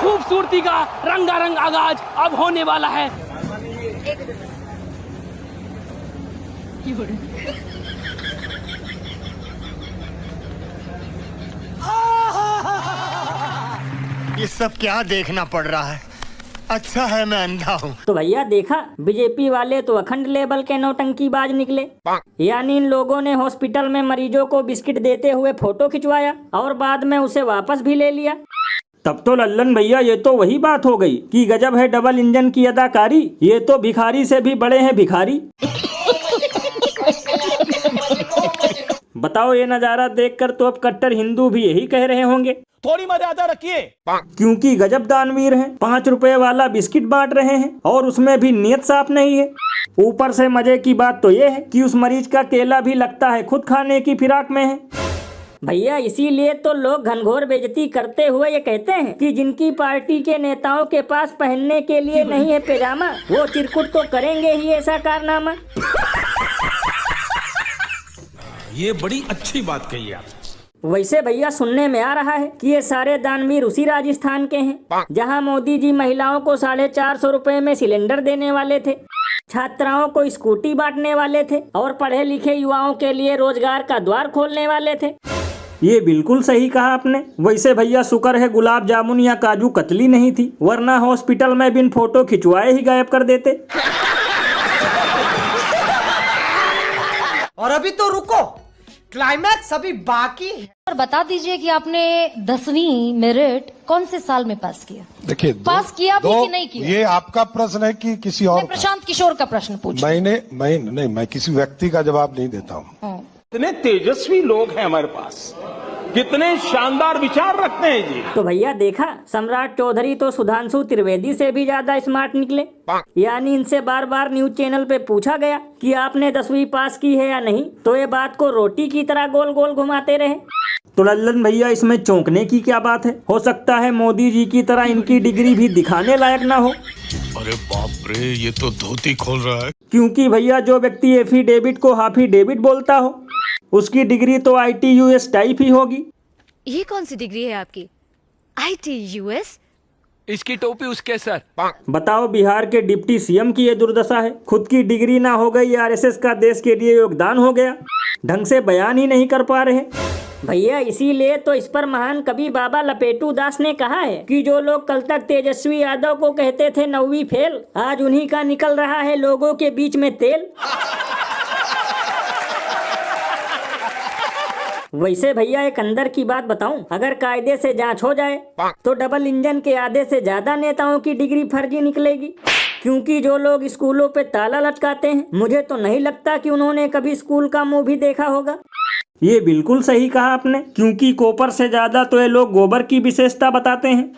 खूबसूरती का रंगारंग आगाज अब होने वाला है। ये सब क्या देखना पड़ रहा है? अच्छा है मैं अंधा हूँ। तो भैया देखा, बीजेपी वाले तो अखंड लेवल के नौटंकीबाज निकले। यानी इन लोगों ने हॉस्पिटल में मरीजों को बिस्किट देते हुए फोटो खिंचवाया और बाद में उसे वापस भी ले लिया। तब तो लल्लन भैया ये तो वही बात हो गई कि गजब है डबल इंजन की अदाकारी। ये तो भिखारी से भी बड़े हैं भिखारी। बताओ, ये नजारा देखकर तो अब कट्टर हिंदू भी यही कह रहे होंगे, थोड़ी मर्यादा रखिए, क्योंकि गजब दानवीर हैं। 5 रुपए वाला बिस्किट बांट रहे हैं और उसमें भी नियत साफ नहीं है। ऊपर से मजे की बात तो ये है कि उस मरीज का केला भी लगता है खुद खाने की फिराक में है। भैया इसीलिए तो लोग घनघोर बेइज्जती करते हुए ये कहते हैं कि जिनकी पार्टी के नेताओं के पास पहनने के लिए नहीं है पैजामा, वो चिरकुट तो करेंगे ही ऐसा कारनामा। ये बड़ी अच्छी बात कही आप। वैसे भैया सुनने में आ रहा है कि ये सारे दानवीर उसी राजस्थान के हैं जहां मोदी जी महिलाओं को 450 रुपए में सिलेंडर देने वाले थे, छात्राओं को स्कूटी बांटने वाले थे और पढ़े लिखे युवाओं के लिए रोजगार का द्वार खोलने वाले थे। ये बिल्कुल सही कहा आपने। वैसे भैया शुक्र है गुलाब जामुन या काजू कतली नहीं थी, वरना हॉस्पिटल में बिन फोटो खिंचवाए ही गायब कर देते। और अभी तो रुको, क्लाइमैक्स अभी बाकी है। और बता दीजिए कि आपने 10वीं मेरिट कौन से साल में पास किया? देखिए, पास किया भी कि नहीं किया? ये आपका प्रश्न है कि किसी और? प्रशांत किशोर का प्रश्न पूछा। मैं किसी व्यक्ति का जवाब नहीं देता हूँ। कितने तेजस्वी लोग हैं हमारे पास, कितने शानदार विचार रखते हैं जी। तो भैया देखा, सम्राट चौधरी तो सुधांशु त्रिवेदी से भी ज्यादा स्मार्ट निकले। यानी इनसे बार बार न्यूज चैनल पे पूछा गया कि आपने 10वीं पास की है या नहीं, तो ये बात को रोटी की तरह गोल गोल घुमाते रहे। तो लल्लन भैया इसमें चौंकने की क्या बात है? हो सकता है मोदी जी की तरह इनकी डिग्री भी दिखाने लायक ना हो। अरे बाप रे, ये तो धोती खोल रहा है। क्योंकि भैया जो व्यक्ति एफिडेविट को हाफी डेविड बोलता हो, उसकी डिग्री तो ITUS टाइप ही होगी। ये कौन सी डिग्री है आपकी? ITUS? इसकी टोपी उसके सर। बताओ, बिहार के डिप्टी CM की ये दुर्दशा है। खुद की डिग्री ना हो गई, RSS का देश के लिए योगदान हो गया। ढंग से बयान ही नहीं कर पा रहे। भैया इसीलिए तो इस पर महान कवि बाबा लपेटू दास ने कहा है कि जो लोग कल तक तेजस्वी यादव को कहते थे 9वीं फेल, आज उन्हीं का निकल रहा है लोगों के बीच में तेल। वैसे भैया एक अंदर की बात बताऊं, अगर कायदे से जांच हो जाए तो डबल इंजन के आधे से ज्यादा नेताओं की डिग्री फर्जी निकलेगी। क्योंकि जो लोग स्कूलों पे ताला लटकाते हैं, मुझे तो नहीं लगता कि उन्होंने कभी स्कूल का मुंह भी देखा होगा। ये बिल्कुल सही कहा आपने, क्योंकि कोपर से ज्यादा तो ये लोग गोबर की विशेषता बताते हैं।